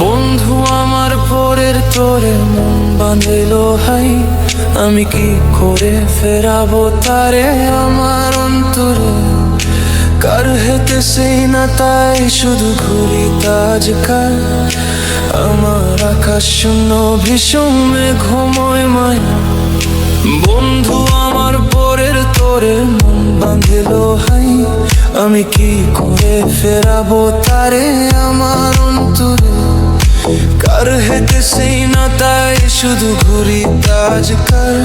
বন্ধু আমার পরের তোরে মন বাঁধিল হাই, আমি কি করে ফেরাবো তারে আমার অন্তরে। কার হেতে সেই না তাই শুধু ঘুরি তাজকাল, আমার আকাশ শূন্য ভীষণ মেঘময় মায়া। বন্ধু আমার পরের তোরে মন বাঁধিল হাই, আমি কি করে ফেরাবো তারে আমার অন্তরে। কার হেতে সেই না তাই শুধু ঘুরি তাজকাল,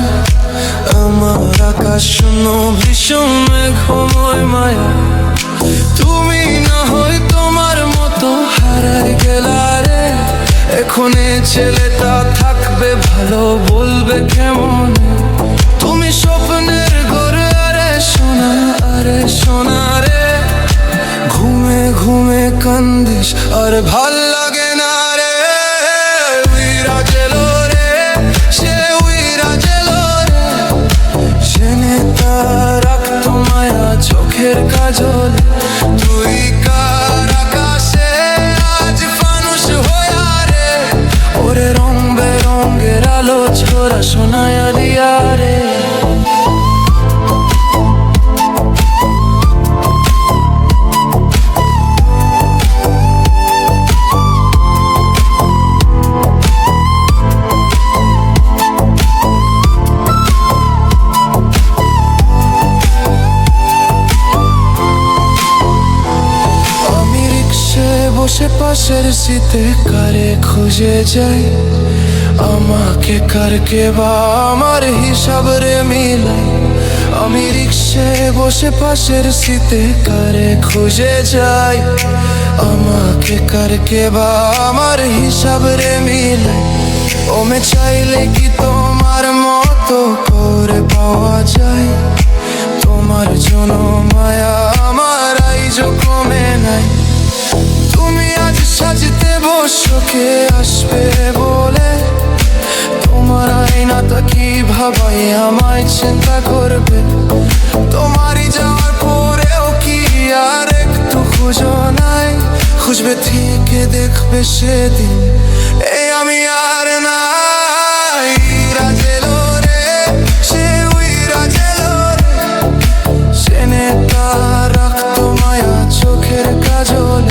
আমার আকাশ শূন্য ভীষণ মেঘময় মায়া। তুমি না হয় তোমার মতো হারাই গেলা রে, এখন এ ছেলেটা থাকবে ভালো বলবে কেমন। তুমি স্বপ্নের ঘরে আরে সোনা রে, ঘুমে ঘুমে কান্দিস আর ভাল লাগে না রে। উইরা গেলো রে, সে উইরা গেলো রে, জেনে তার রাখতো মায়া চোখের কাজল। তুই কার আকাশে আজ ফানুস হইয়া রে, ওরে রং বেরঙের আলো ছোড়া শোনায়া দিয়া রে। বসে পাশের শীতে কারে খুঁজে যাই, আমাকে কারকে বা আমার হিসাব রে মিলাই। আমি রিক্সায় বসে পাশের শীতে কারে খুঁজে যাই, আমাকে কারকে বা আমার হিসাব রে মিলাই। ওমে চাইলে কি তোমার মতো করে পাওয়া যায়, তোমার জন্য মায়া আমার আইজো কমে নাই। তুমি আজ সাজতে বসো কে আসবে বলে, তোমার আয়নাটা কি ভাবাই আমায় চিন্তা করবে। তোমারই যাওয়ার পরেও কি আর একটু খুঁজো নাই, খুঁজবে ঠিক দেখবে সেদিন এই আমি আর নাই। রাজেলো রে, সে উইরা গেলো রে, জেনে তার রাখতো মায়া চোখের কাজল।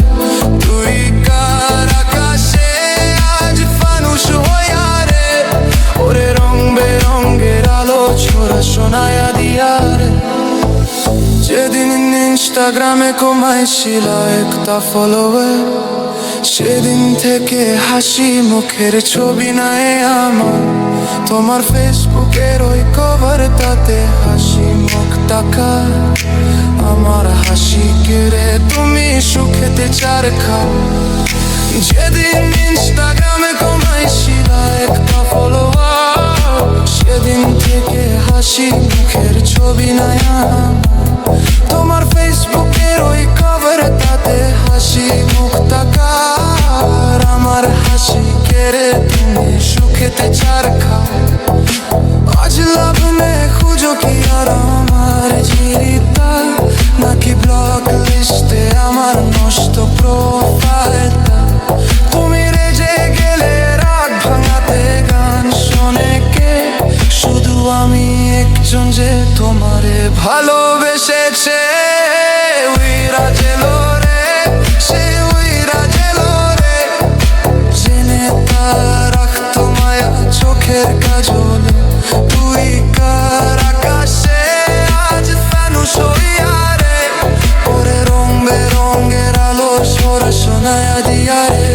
তুই কার আকাশে আজ ফানুস হইয়া রে, ওরে রং বেরঙের আলো ছোড়া শোনায়া দিয়া রে। যেদিন ইনস্টাগ্রামে কমাইছিল একটা ফলোয়ার, সেদিন থেকে হাসি মুখের ছবি নাই আমার। তোমার ফেসবুকের ওই কভার তাতে হাসি মুখ টাকা, আমার হাসি কেড়ে তুমি সুখেতে চার খাও। যেদিন ইনস্টাগ্রামে কমাইছিল একটা ফলোয়ার, সেদিন থেকে হাসি মুখের ছবি নাই আমার। তোমার ফেসবুকের ওই কভার তাতে হাসি মুখ টাকা, আমার হাসি কেড়ে তুমি সুখেতে চার খাও। আজ লাভ নে খুঁজো কি আর আমার জীবিতা, নাকি ব্লক লিস্টে আমার নষ্ট প্রোফাইলটা। তুমি রেজে গেলে রাগ ভাঙাতে গান শোনে কে, শুধু আমি একজন যে তোমারে ভালোবেসেছে। উইরা গেলো রে, সে উইরা গেলো রে, জেনে তার রাখতো মায়া চোখের কাজল। তুই কার আকাশে আজ ফানুস হইয়া রে, ওরে রং বেরঙের আলো ছোড়া শোনায়া দিয়া রে।